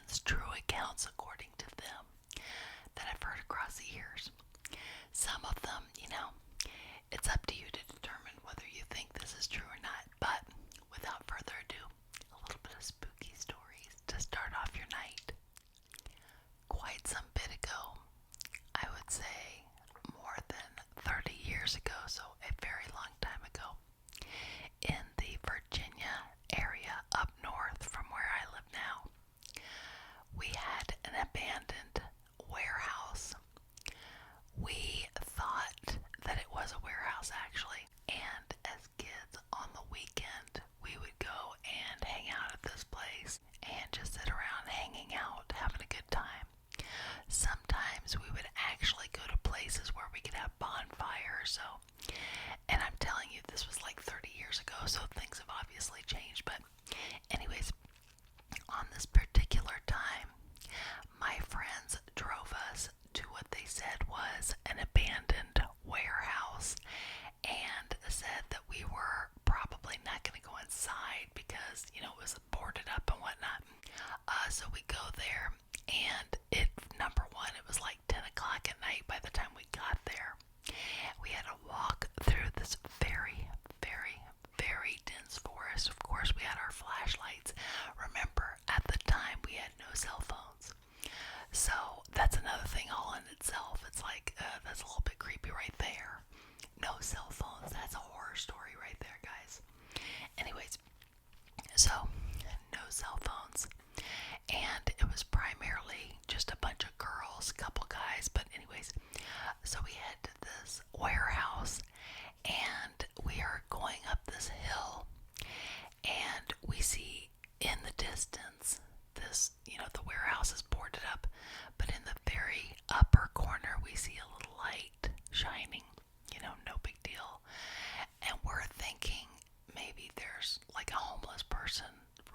friends' true accounts according to them that I've heard across the years. Some of them, it's up to you to determine whether you think this is true or not. But without further ado, a little bit of spooky stories to start off your night. Quite some bit ago, I would say more than 30 years ago, so a very long time ago, in the Virginia area up north from where I live now, we had an abandoned warehouse. We thought that it was a warehouse actually, and as kids on the weekend, we would go and hang out at this place and just sit around hanging out, having a good time. Sometimes we would actually go to places where we could have bonfires, and I'm telling you, this was like 30 years ago, so things have obviously changed, but anyways, on this particular time, my friends drove us to what they said was an abandoned warehouse and said that we were probably not going to go inside because, it was boarded up and whatnot. So we go there, and number one, it was like 10 o'clock at night by the time we got there. We had to walk through this very, very, very dense forest. Of course, we had our flashlights. Remember, at the time, we had no cell phones. So that's another thing all in itself. It's like, that's a little bit creepy right there. No cell phones. That's a horror story right there, guys. Anyways, so no cell phones. And it was primarily just a bunch of girls, a couple guys. But anyways, so we head to this warehouse, and we are going up this hill, and we see in the distance this, the warehouse is boarded up, but in the very upper corner we see a little light shining, no big deal. And we're thinking maybe there's like a homeless person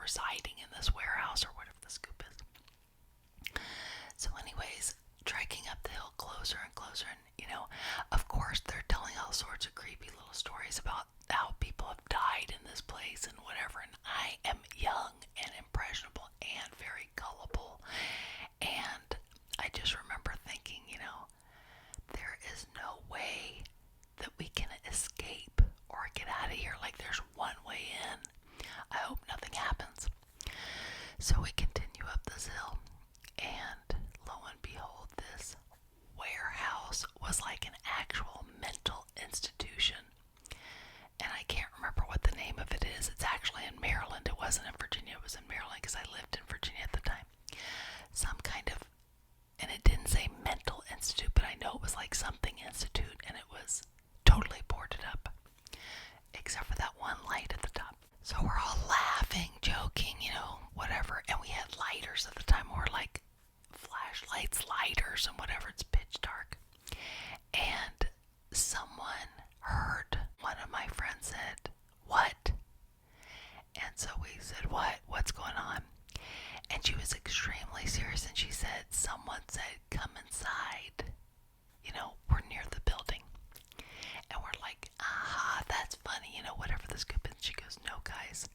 residing in this warehouse or whatever the scoop is. So anyways, trekking up the hill closer and closer, and of course they're telling all sorts of creepy little stories about how people have died in this place and whatever, and I am young and impressionable and very gullible, and I just remember thinking, there is no way that we can escape or get out of here. Like, there's one way in. I hope nothing happens. So we continue up this hill, and lo and behold, this warehouse was like an actual mental institution. And I can't remember what the name of it is. It's actually in Maryland. It wasn't in Virginia. It was in Maryland because I lived in Virginia at the time. Some kind of, and it didn't say mental institute, but I know it was like something institute, and it was totally boarded up, except for that one light at the top. So we're all laughing, joking, whatever, and we had lighters at the time, or like flashlights, lighters, and whatever. It's pitch dark. And someone heard, one of my friends said, "What?" And so we said, "What's going on?" And she was extremely serious, and she said, "Someone said, come inside. We're near the building." And we're like, "Aha, that's funny, whatever the scoop is." She goes, "No, guys.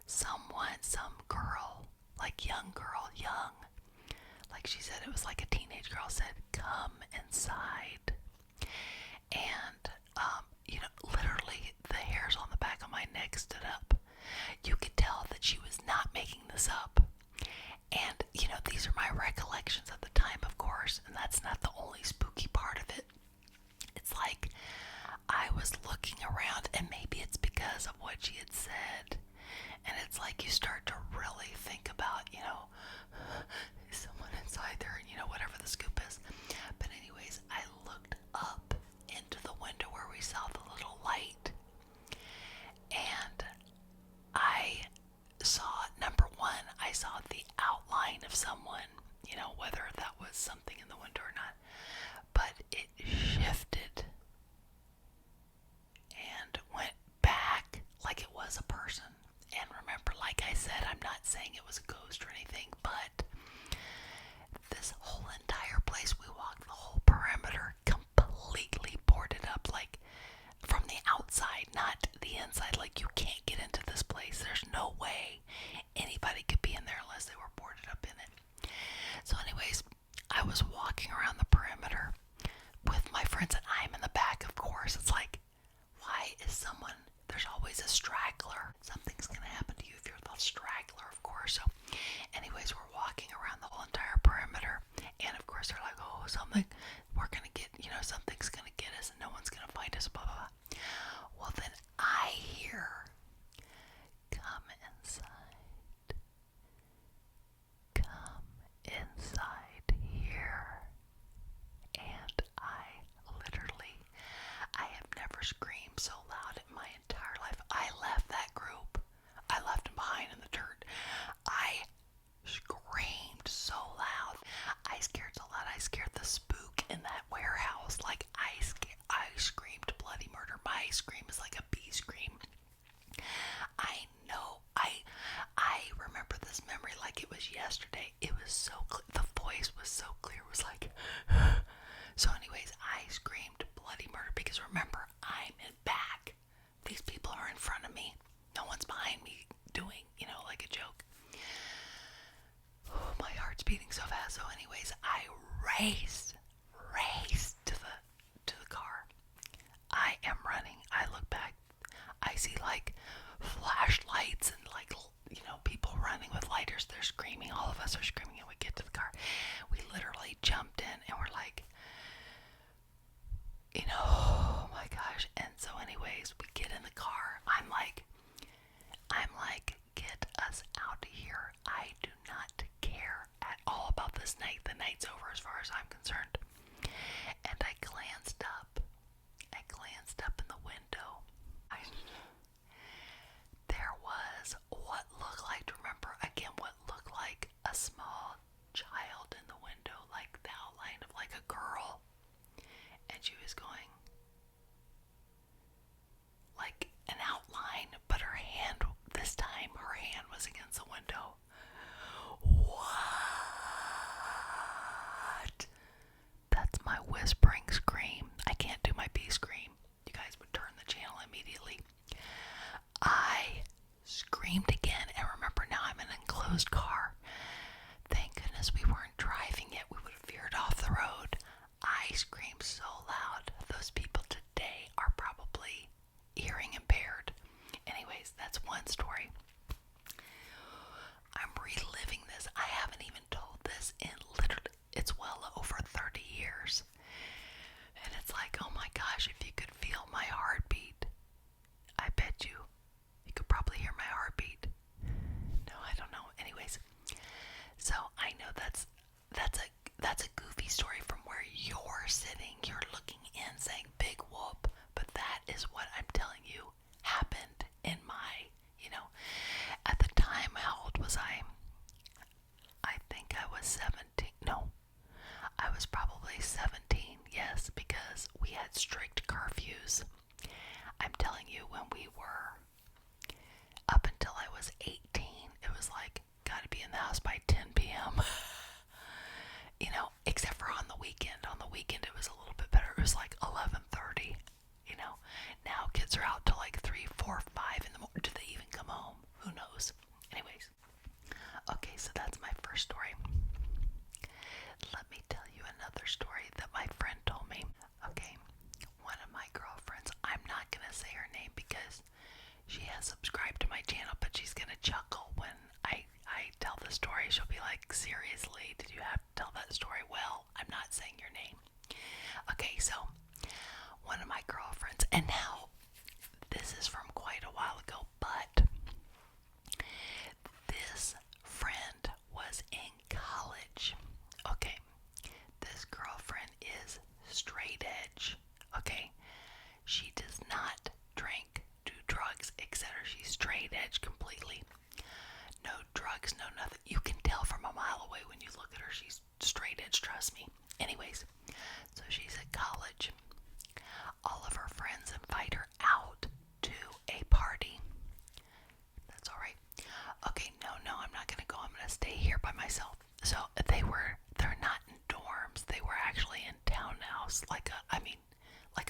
Some girl, like young girl, like she said, it was like a teenage girl, said, come inside." And, literally the hairs on the back of my neck stood up. You could tell that she was not making this up. And, these are my recollections at the time, of course, and that's not the only spooky part of it. It's like I was looking around, and maybe it's because of what she had said, and it's like you start to really think about, is someone inside there, and whatever the scoop is. But anyways, I looked up into the window where we saw the little light, and I saw, number one, I saw the outline of someone, whether that was something in the window or not, but it shifted and went back like it was a person. And remember, like I said, I'm not saying it was a ghost or anything, but this whole entire place, we walked the whole perimeter completely boarded up, like from the outside, not the inside. Like, you can't get into this place. There's no way anybody could be in there unless they were boarded up in it. yesterday. It was so clear. The voice was so clear. It was like, so anyways, I screamed bloody murder because remember, I'm in back. These people are in front of me. No one's behind me doing, like a joke. Oh, my heart's beating so fast. So anyways, I raced to the car. I am running. I look back. I see like flashlights and like, people running with lighters. They're screaming. All of us are screaming, and we get to the car. We literally jumped in and we're like, oh my gosh. And so anyways, we get in the car. I'm like, get us out of here. I do not care at all about this night. The night's over as far as I'm concerned. And I glanced up in the window. There was what looked like a small child in the window, like the outline of like a girl. And she was going like an outline, but this time her hand was against the window. What? That's my whispering scream. I can't do my bee scream. You guys would turn the channel immediately. I screamed again, and remember, now I'm in an enclosed car. Thank goodness we weren't driving yet. We would have veered off the road. I screamed so loud. Those people today are probably hearing impaired. Anyways, that's one story. I'm reliving this. I haven't even told this in literally, it's well over 30 years. And it's like, oh my gosh, if you could feel my heartbeat, I bet you could probably hear my heartbeat. No, I don't know. Anyways, so I know that's a goofy story from where you're sitting, you're looking in saying big whoop, but that is what I'm telling you happened in my, at the time. How old was I? I think I was 17. No, I was probably 17, yes, because we had strict curfews. I'm telling you, when we were up until I was 18, it was like, gotta be in the house by 10 p.m. Except for on the weekend. On the weekend, it was a little bit better. It was like 11:30. Now kids are out till like 3, 4, 5 in the morning. Do they even come home? Who knows? Anyways, okay, so that's my first story. Let me tell you another story that my friend told me. Okay, one of my girlfriends, I'm not gonna say her name because she has subscribed to my channel, but she's gonna chuckle when I tell the story. She'll be like, seriously, did you have to tell that story? Well, I'm not saying your name. Okay, so one of my girlfriends, and now this is from quite a while ago, but this friend was in college. Okay, this girlfriend is straight edge. Okay, she does not drink, do drugs, etc. She's straight edge completely. No drugs, no nothing. You can tell from a mile away when you look at her. She's straight edge, trust me. Anyways, so she's at college. All of her friends invite her out to a party. That's all right. Okay, no, I'm not gonna go. I'm gonna stay here by myself. So they're not in dorms. They were actually in townhouse, like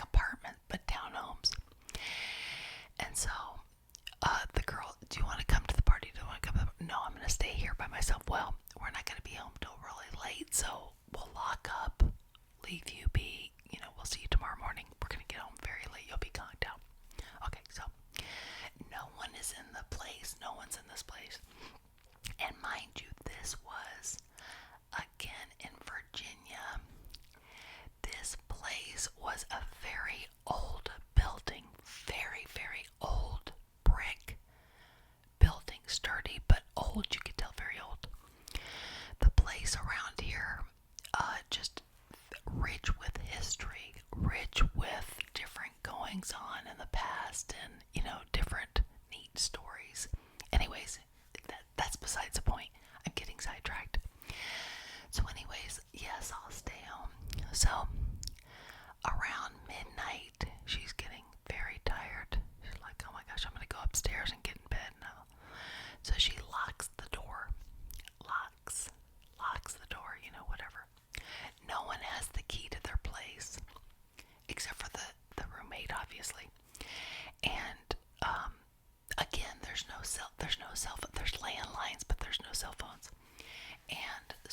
apartment, but townhomes. And so, the girl, do you want to come to the party? Do you want to come? No, I'm gonna stay here by myself. Well, we're not gonna be home till really late, so we'll lock up, leave you be. We'll see you tomorrow morning. We're gonna get home very late. You'll be conked out. Okay, so no one is in the place. No one's in this place. And mind you, this was again in Virginia. This place was a very old building, very, very old brick building, sturdy but old. You could tell very old. The place around here, just rich with history, rich with different goings on in the past, and different neat stories. Anyways, that's besides the point.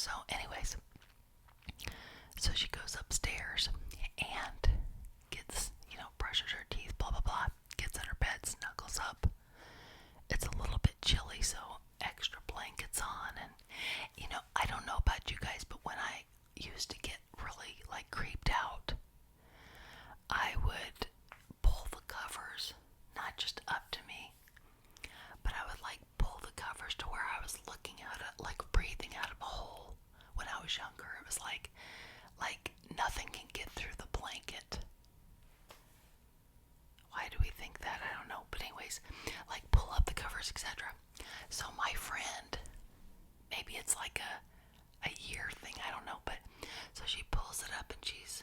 So, anyways, so she goes upstairs and gets, brushes her teeth, blah, blah, blah, gets in her bed, snuggles up. It's a little bit chilly, so extra blankets on. And, I don't know about you guys, but when I used to get really, creeped out, I would pull the covers, not just up to me, but I would, pull the covers to where I was looking at it, breathing out of a hole. When I was younger, it was like nothing can get through the blanket. Why do we think that? I don't know. But anyways, pull up the covers, etc. So my friend, maybe it's a year thing, I don't know, but so she pulls it up and she's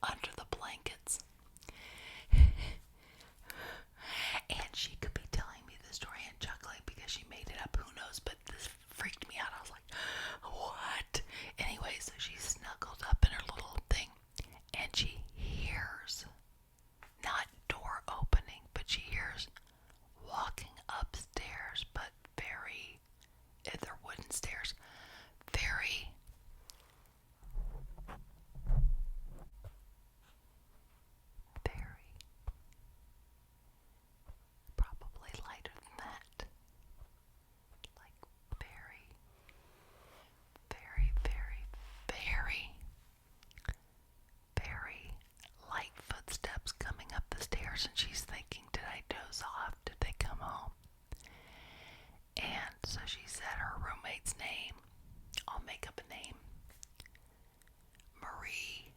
under the blankets. And she could be telling me the story and chuckling because she made it up, who knows, but this freaked me out. I was like, what? Anyway, so she's snuggled up in her little thing and she hears, not door opening, but she hears walking upstairs, but they're wooden stairs, very probably lighter than that. Very, very, very, very, very light footsteps coming up the stairs, and she's thinking, did I doze off? Did they come home? And so she said her roommate's name. I'll make up a name. Marie.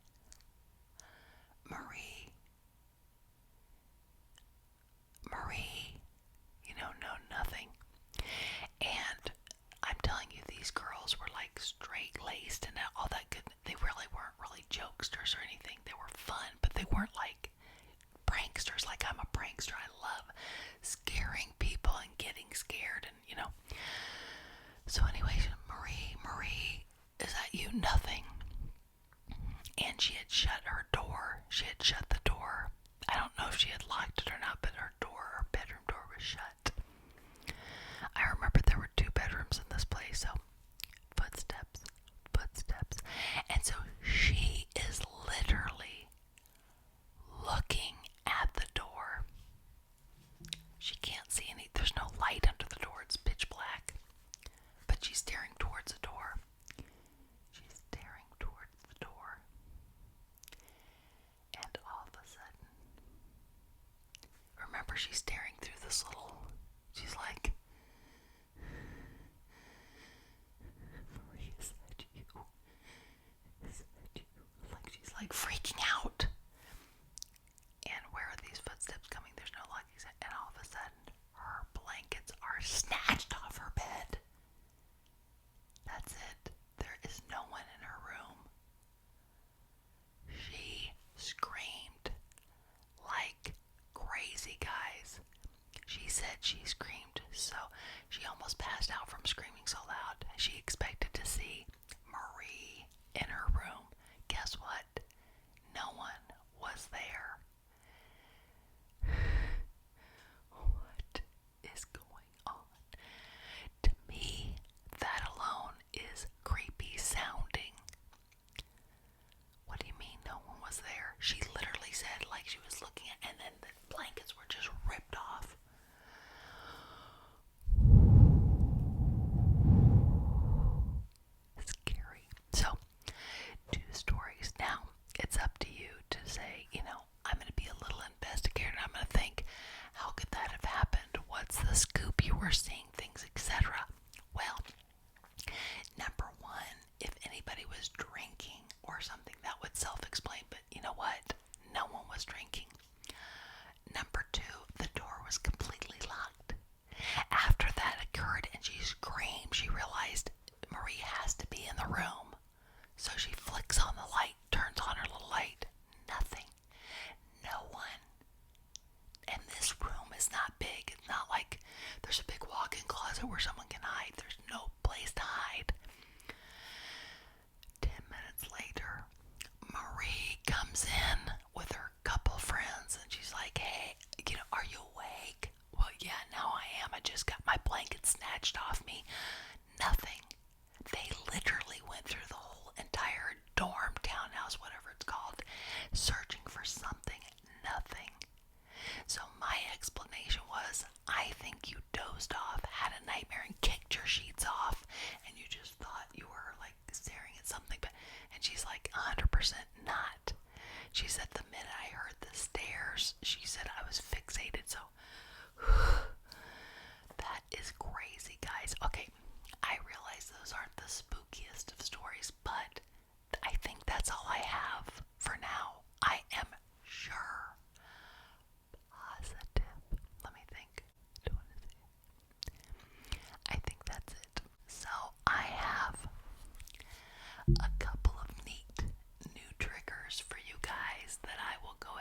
No, nothing. And I'm telling you, these girls were straight laced and all that good. They really weren't really jokesters or anything. They were fun, but they weren't pranksters. I'm a prankster. I love scaring people and getting scared, and So anyway, Marie, is that you? Nothing. And she had shut her door. She had shut the door. I don't know if she had locked it or not, but her bedroom door was shut. I remember there were 2 bedrooms in this place, so footsteps. And so she is literally looking at the door. She can't see there's no light under the door, it's pitch black. But she's staring towards the door. And all of a sudden, remember, she's staring through this she's like, Marie, is that you? She's freaking out. And where are these footsteps coming? There's no locking. And all of a sudden, her blankets are snatched off her bed. That's it. There is no one in her room. She screamed like crazy, guys. She said not. She said the minute I heard the stairs, she said I was fixated. So that is crazy, guys. Okay, I realize those aren't the spookiest of stories, but I think that's all I have for now. I am sure. Positive. Let me think. I think that's it. So I have a couple of neat new triggers for you guys that I will go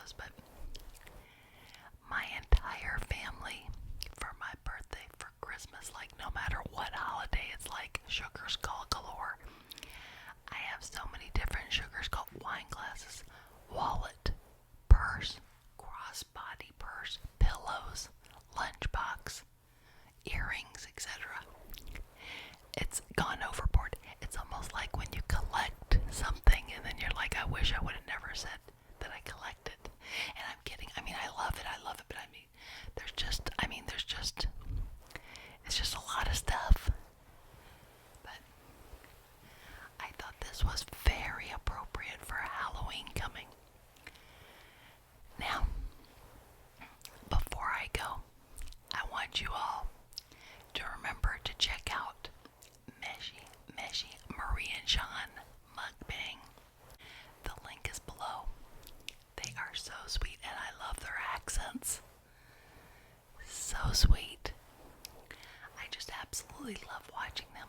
videos, but my entire family for my birthday, for Christmas, like no matter what holiday, it's like sugar skull galore. I have so many different sugar skull wine glasses, wallet, purse, crossbody purse, pillows, lunchbox, earrings, etc. It's gone overboard. It's almost like when you collect something and then you're like, I wish I would have never said that I collected. And I'm kidding. I mean, I love it, but I mean, it's just a lot of stuff. But I thought this was very appropriate for Halloween coming. Now, before I go, I want you all to remember to check out Meshi Meshi Marie and Sean Mukbang. The link is below. They are so sweet and I love their accents. So sweet. I just absolutely love watching them.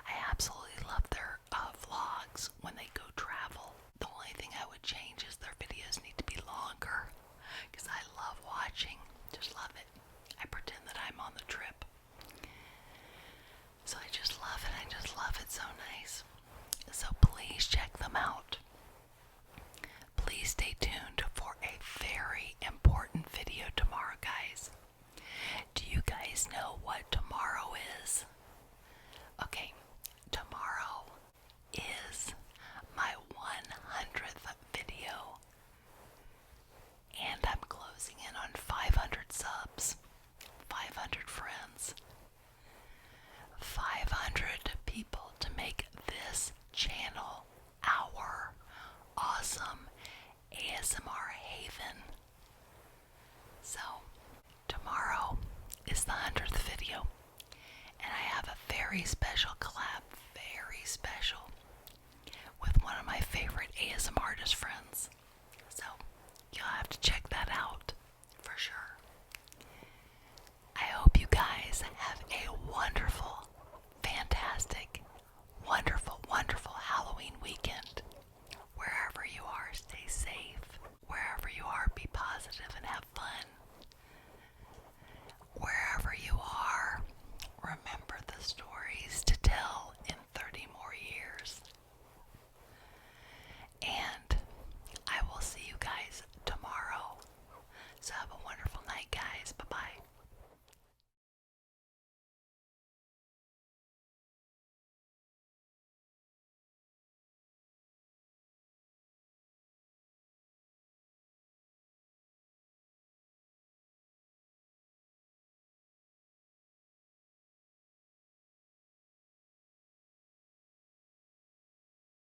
I absolutely love their vlogs when they go travel. The only thing I would change is their videos need to be longer because I love watching. Just love it. I pretend that I'm on the trip. So I just love it. I just love it. So nice. So please check them out. Please stay tuned for a very important video tomorrow, guys. Do you guys know what tomorrow is? Okay, tomorrow is my 100th video. And I'm closing in on 500 subs, 500 friends, 500 people to make this channel our awesome ASMR haven. So, tomorrow is the 100th video, and I have a very special collab, very special, with one of my favorite ASMR artist friends. So, you'll have to check that out for sure. I hope you guys have a wonderful